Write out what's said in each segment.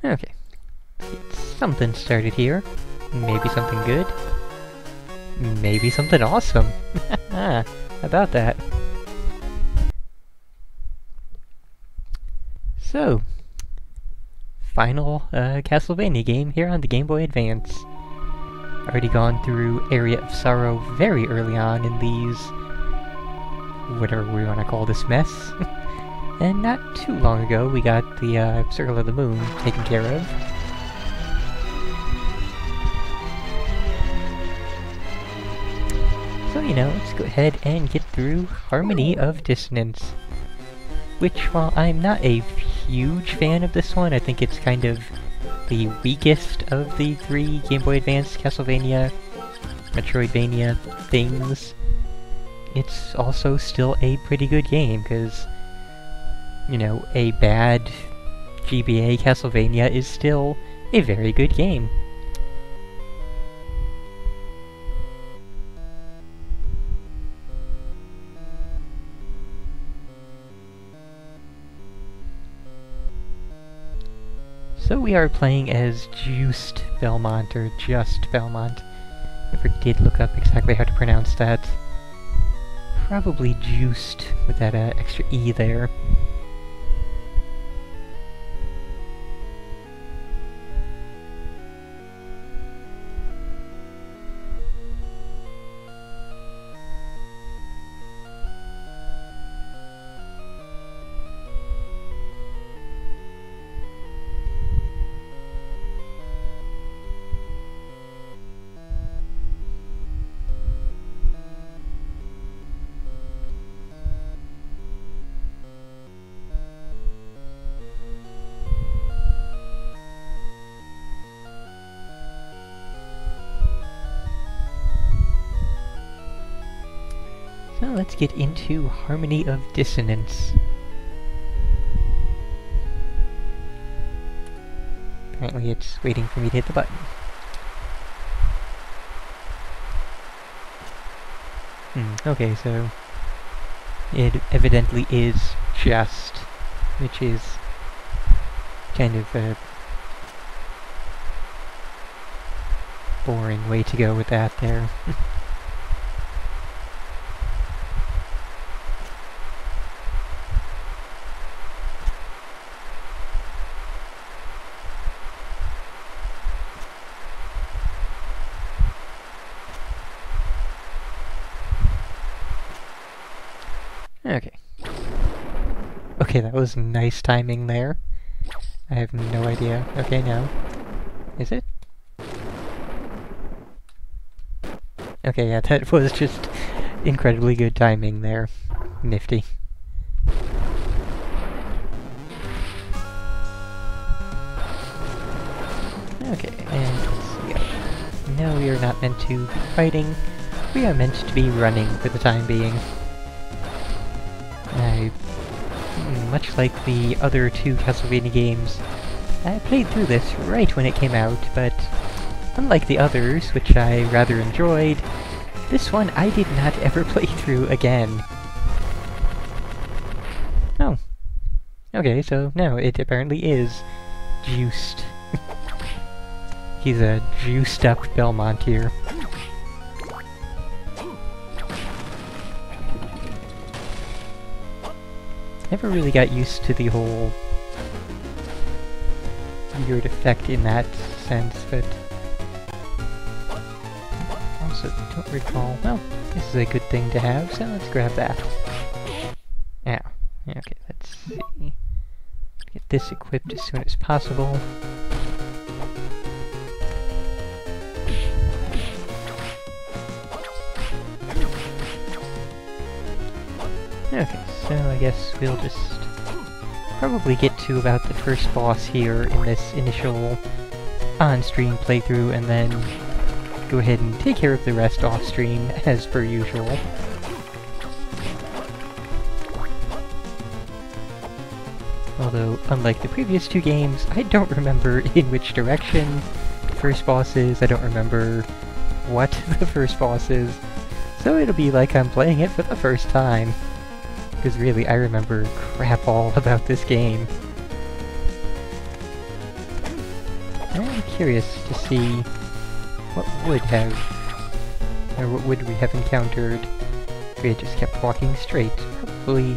Okay. Let's get something started here. Maybe something good. Maybe something awesome. How about that? So, final Castlevania game here on the Game Boy Advance. Already gone through Area of Sorrow very early on in these, whatever we want to call this mess. And not too long ago we got the Circle of the Moon taken care of. So, you know, let's go ahead and get through Harmony of Dissonance. Which, while I'm not a huge fan of this one, I think it's kind of the weakest of the three Game Boy Advance Castlevania, Metroidvania things. It's also still a pretty good game, because, you know, a bad GBA Castlevania is still a very good game. So we are playing as Just Belmont, or Just Belmont. Never did look up exactly how to pronounce that. Probably Just, with that extra E there. So let's get into Harmony of Dissonance. Apparently it's waiting for me to hit the button. Okay, so it evidently is just, which is kind of a boring way to go with that there. Okay. Okay, that was nice timing there. I have no idea. Okay, now. Is it? Okay, yeah, that was just incredibly good timing there. Nifty. Okay, and let's see. No, we are not meant to be fighting. We are meant to be running for the time being. Much like the other two Castlevania games, I played through this right when it came out, but unlike the others, which I rather enjoyed, this one I did not ever play through again. Oh. Okay, so no, it apparently is juiced. He's a juiced up Belmont here. Never really got used to the whole weird effect in that sense, but also don't recall. Well, this is a good thing to have, so let's grab that. Ow. Okay, let's see. Get this equipped as soon as possible. Okay, so I guess we'll just probably get to about the first boss here in this initial on-stream playthrough, and then go ahead and take care of the rest off-stream, as per usual. Although, unlike the previous two games, I don't remember in which direction the first boss is, I don't remember what the first boss is, so it'll be like I'm playing it for the first time. Because really, I remember crap all about this game. I'm curious to see what would have, or what would we have encountered if we had just kept walking straight. Probably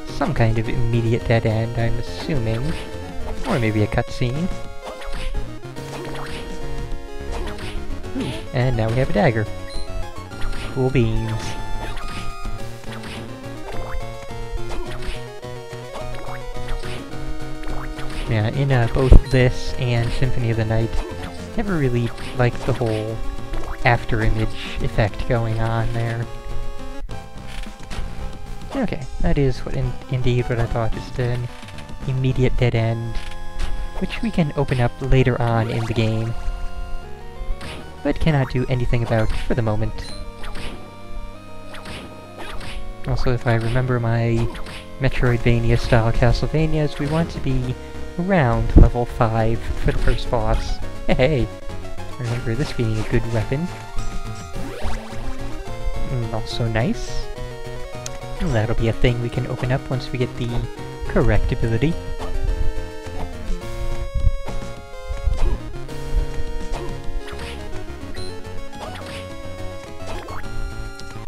some kind of immediate dead end, I'm assuming. Or maybe a cutscene. And now we have a dagger. Cool beans. Yeah, in both this and Symphony of the Night, never really liked the whole after-image effect going on there. Okay, that is what indeed what I thought, just an immediate dead end, which we can open up later on in the game, but cannot do anything about for the moment. Also, if I remember my Metroidvania-style Castlevanias, we want to be around level 5 for the first boss. Hey! Remember this being a good weapon. Also nice. And that'll be a thing we can open up once we get the correct ability.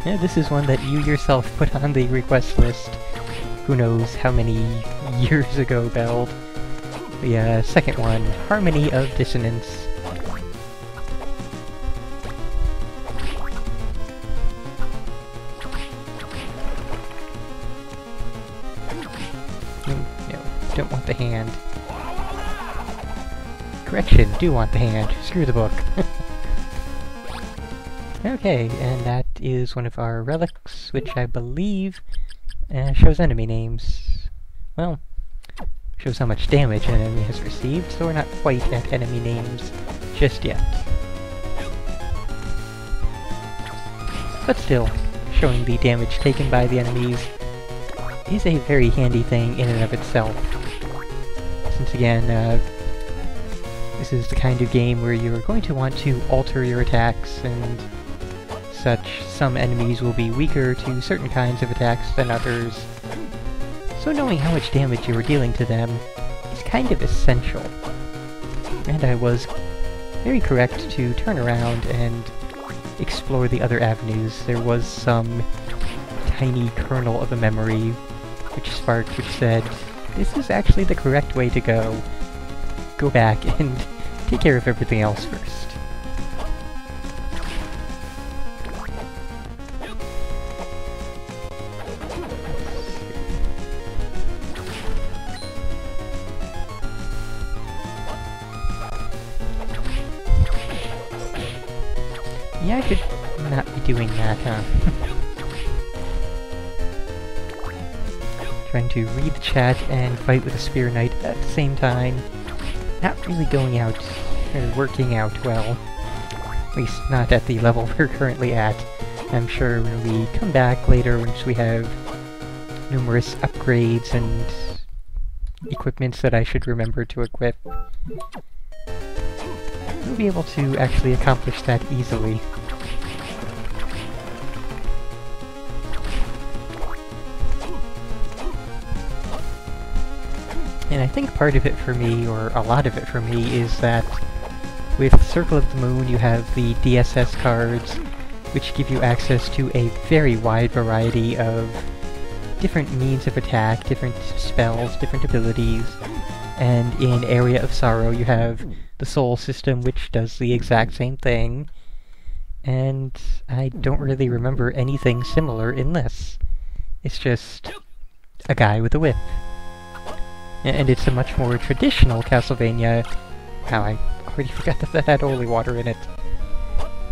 Yeah, this is one that you yourself put on the request list. Who knows how many years ago, Beld. The second one, Harmony of Dissonance. No, don't want the hand. Correction, do want the hand. Screw the book. Okay, and that is one of our relics, which I believe shows enemy names. Well, shows how much damage an enemy has received, so we're not quite at enemy names just yet. But still, showing the damage taken by the enemies is a very handy thing in and of itself. Since again, this is the kind of game where you're going to want to alter your attacks and such. Some enemies will be weaker to certain kinds of attacks than others, so knowing how much damage you are dealing to them is kind of essential. And I was very correct to turn around and explore the other avenues. There was some tiny kernel of a memory which sparked, which said, this is actually the correct way to go. Go back and take care of everything else first. Yeah, I could not be doing that, huh? Trying to read the chat and fight with a Spear Knight at the same time. Not really going out, or working out well. At least not at the level we're currently at. I'm sure when we come back later, once we have numerous upgrades and equipments that I should remember to equip, we'll be able to actually accomplish that easily. And I think part of it for me, or a lot of it for me, is that with Circle of the Moon you have the DSS cards, which give you access to a very wide variety of different means of attack, different spells, different abilities, and in Area of Sorrow you have the Soul system, which does the exact same thing, and I don't really remember anything similar in this. It's just a guy with a whip. And it's a much more traditional Castlevania. Wow, I already forgot that that had holy water in it.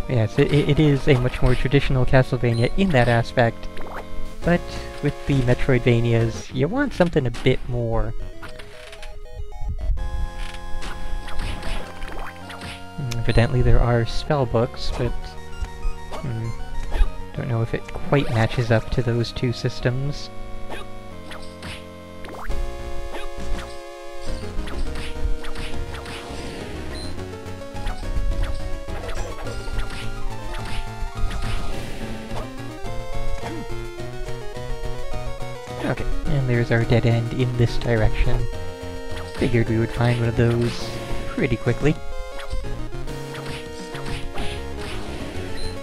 Yes, it is a much more traditional Castlevania in that aspect, but with the Metroidvanias, you want something a bit more. Evidently there are spell books, but don't know if it quite matches up to those two systems. Okay, and there's our dead end in this direction. Figured we would find one of those pretty quickly.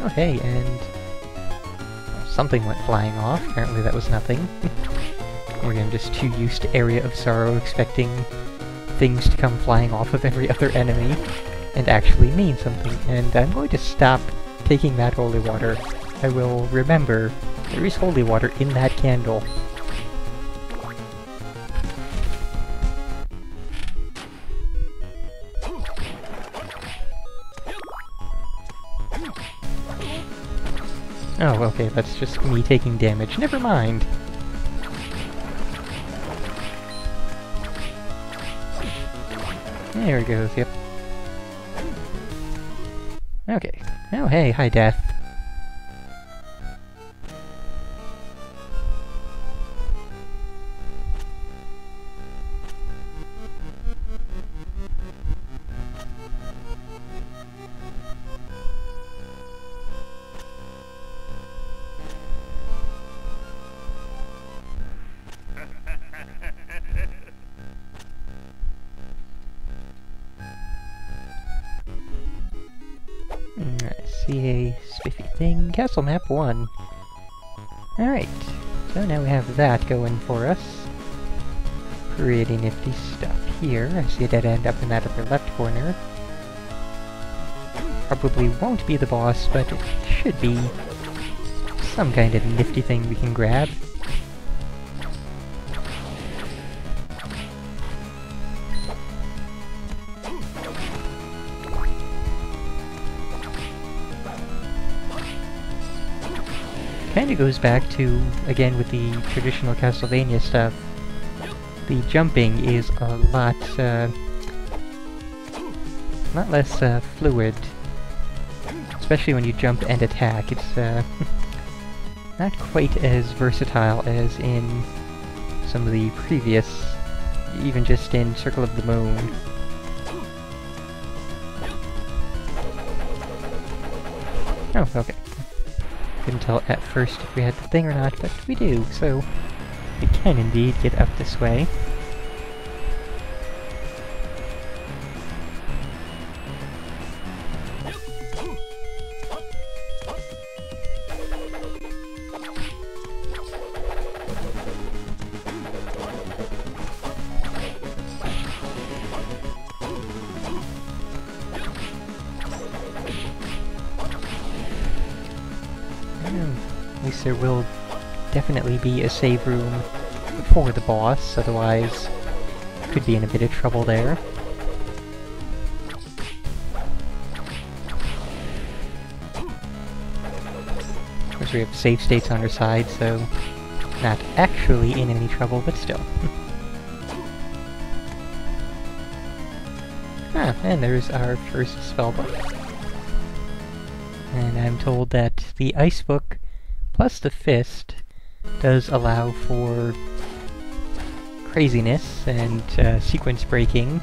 Oh hey, and something went flying off. Apparently that was nothing. Or I'm just too used to Area of Sorrow, expecting things to come flying off of every other enemy and actually mean something. And I'm going to stop taking that holy water. I will remember there is holy water in that candle. Oh, okay, that's just me taking damage. Never mind. There it goes, yep. Okay. Oh, hey, hi, Death. I see a spiffy thing. Castle map 1. Alright, so now we have that going for us. Pretty nifty stuff here. I see a dead end up in that upper left corner. Probably won't be the boss, but it should be some kind of nifty thing we can grab. Kinda goes back to, again with the traditional Castlevania stuff, the jumping is a lot less fluid, especially when you jump and attack. It's not quite as versatile as in some of the previous, even just in Circle of the Moon. Oh, okay. Couldn't tell at first if we had the thing or not, but we do, so we can indeed get up this way. At least there will definitely be a save room for the boss, otherwise could be in a bit of trouble there. Of course we have save states on our side, so not actually in any trouble, but still. Ah, and there's our first spellbook. And I'm told that the Ice Book plus the Fist does allow for craziness and sequence breaking.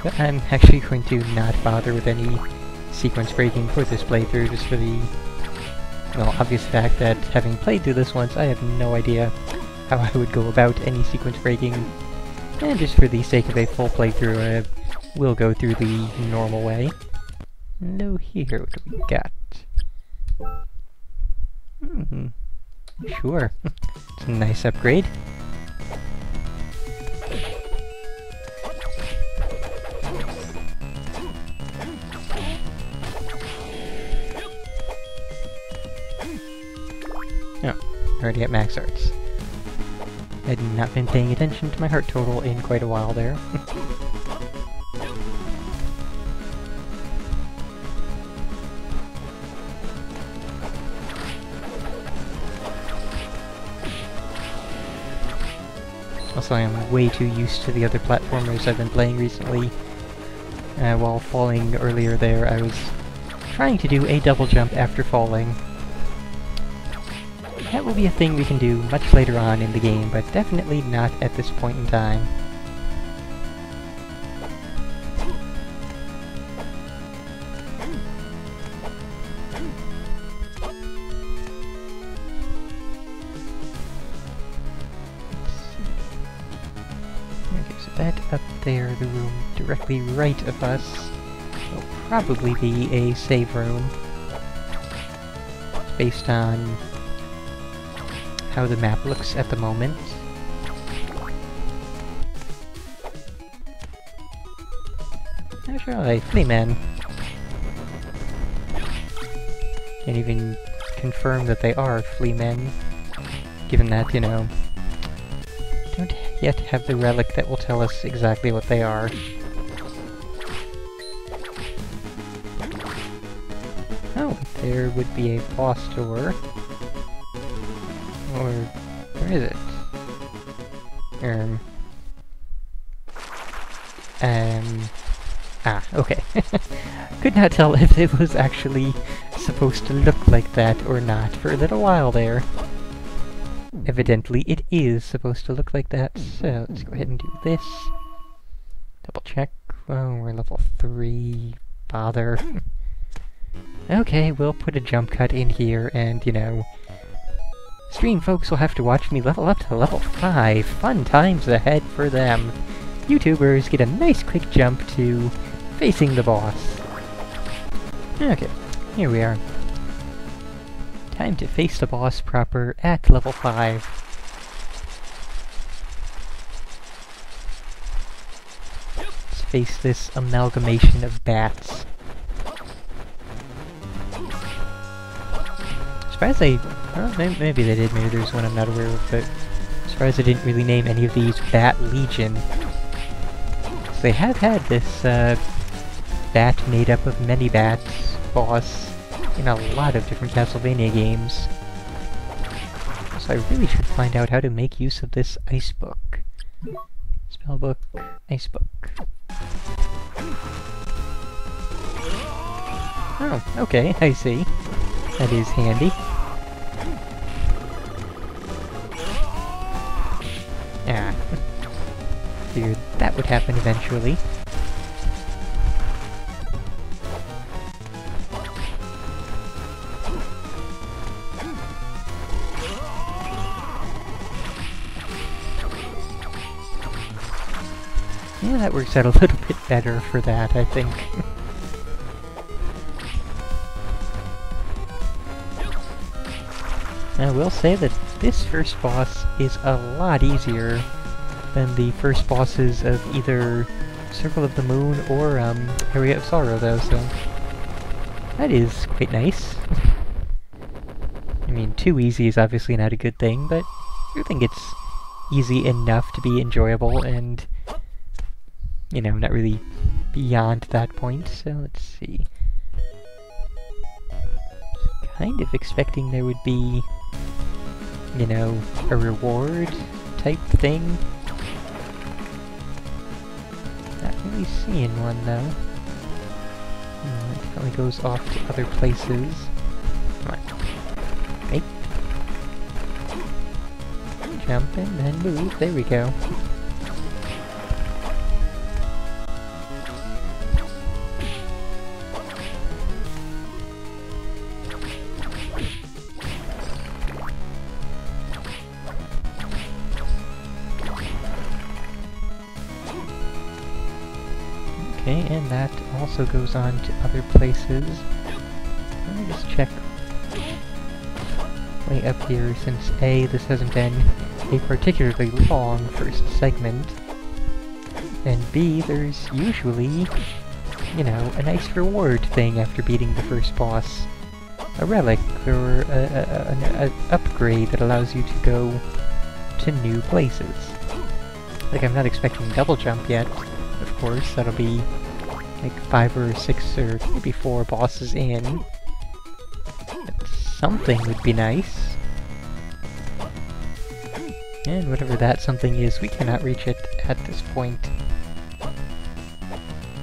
But I'm actually going to not bother with any sequence breaking for this playthrough, just for the, well, obvious fact that having played through this once, I have no idea how I would go about any sequence breaking. And just for the sake of a full playthrough, I will go through the normal way. Hello here, what do we got? Sure. It's a nice upgrade. Oh, already at max arts. I had not been paying attention to my heart total in quite a while there. Also, I am way too used to the other platformers I've been playing recently. While falling earlier there, I was trying to do a double jump after falling. That will be a thing we can do much later on in the game, but definitely not at this point in time. That up there, the room directly right of us. will probably be a save room. Based on how the map looks at the moment. How shall I? Flea Man. Can't even confirm that they are flea men, given that, you know, don't yet have the relic that will tell us exactly what they are. Oh, there would be a boss door. Or, where is it? Okay. Could not tell if it was actually supposed to look like that or not for a little while there. Evidently it is supposed to look like that, so let's go ahead and do this. Double check. Oh, we're level 3. Bother. Okay, we'll put a jump cut in here and, you know, stream folks will have to watch me level up to level 5. Fun times ahead for them. YouTubers get a nice quick jump to facing the boss. Okay, here we are. Time to face the boss proper at level 5. Let's face this amalgamation of bats. Surprised they... well, maybe they did, maybe there's one I'm not aware of, but surprised they didn't really name any of these Bat Legion. So they have had this, bat made up of many bats boss in a lot of different Castlevania games. So I really should find out how to make use of this ice book. Spellbook, ice book. Oh, okay, I see. That is handy. Ah. Figured that would happen eventually. Yeah, that works out a little bit better for that, I think. I will say that this first boss is a lot easier than the first bosses of either Circle of the Moon or Area of Sorrow, though, so that is quite nice. I mean, too easy is obviously not a good thing, but I think it's easy enough to be enjoyable and, you know, not really beyond that point, so let's see. Kind of expecting there would be, you know, a reward type thing. Not really seeing one, though. It definitely goes off to other places. Come on. Right. Jump and then move. There we go. Okay, and that also goes on to other places. Let me just check way up here, since A, this hasn't been a particularly long first segment, and B, there's usually, you know, a nice reward thing after beating the first boss. A relic, or an upgrade that allows you to go to new places. Like, I'm not expecting double jump yet. Of course, that'll be like 5 or 6 or maybe 4 bosses in. But something would be nice. And whatever that something is, we cannot reach it at this point.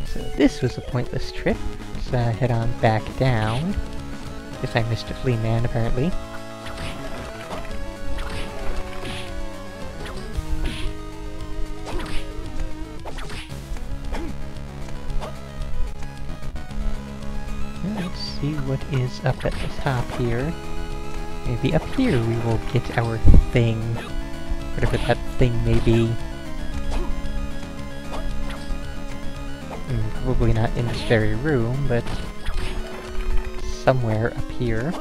So this was a pointless trip. Let's head on back down. Guess I missed a flea man, apparently. Let's see what is up at the top here. Maybe up here we will get our thing. Whatever that thing may be. probably not in this very room, but somewhere up here.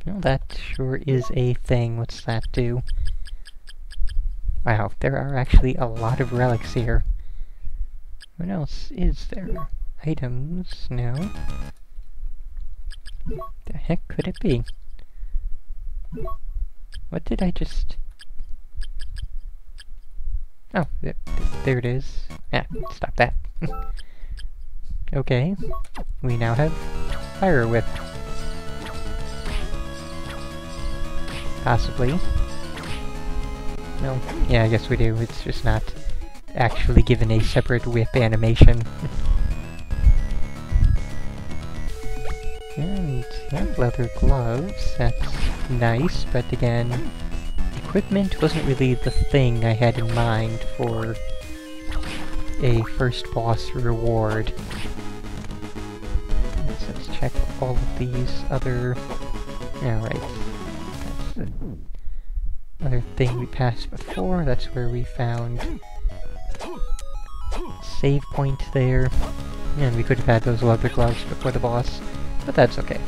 Well, that sure is a thing. What's that do? Wow, there are actually a lot of relics here. What else is there? Items? No. The heck could it be? What did I just... Oh, there it is. Yeah, stop that. Okay, we now have Fire Whip. Possibly. No, yeah, I guess we do. It's just not actually given a separate whip animation. And leather gloves, that's nice, but again, equipment wasn't really the thing I had in mind for a first boss reward. Let's check all of these other... Alright. That's the other thing we passed before. That's where we found save point there. And we could have had those leather gloves before the boss, but that's okay.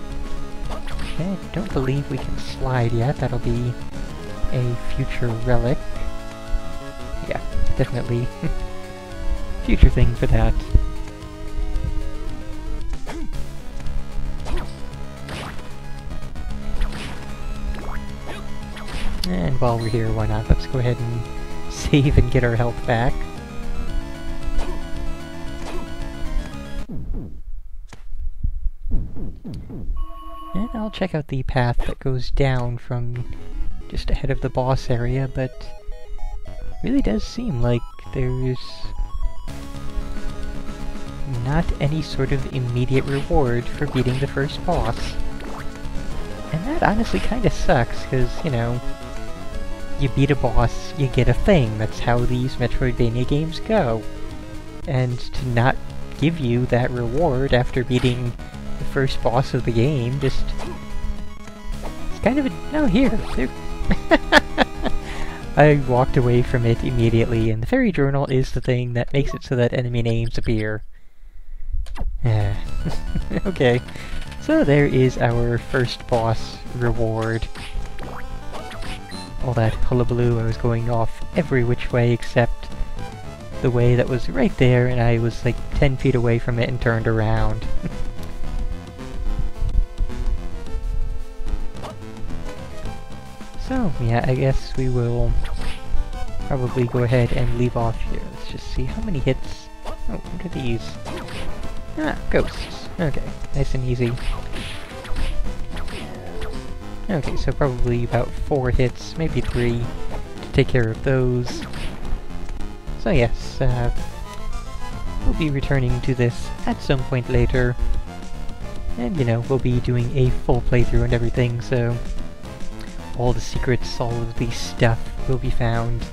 Okay, I don't believe we can slide yet. That'll be a future relic. Yeah, definitely future thing for that. And while we're here, why not? Let's go ahead and save and get our health back. And I'll check out the path that goes down from just ahead of the boss area, but it really does seem like there's not any sort of immediate reward for beating the first boss. And that honestly kinda sucks, because, you know, you beat a boss, you get a thing. That's how these Metroidvania games go. And to not give you that reward after beating the first boss of the game, just... It's kind of a... No, here! I walked away from it immediately, and the fairy journal is the thing that makes it so that enemy names appear. Okay, so there is our first boss reward. All that hullabaloo, I was going off every which way except the way that was right there, and I was like 10 feet away from it and turned around. So, yeah, I guess we will probably go ahead and leave off here. Let's just see how many hits... Oh, what are these? Ah, ghosts. Okay, nice and easy. Okay, so probably about 4 hits, maybe 3, to take care of those. So yes, we'll be returning to this at some point later. And, you know, we'll be doing a full playthrough and everything, so all the secrets, all of the stuff will be found.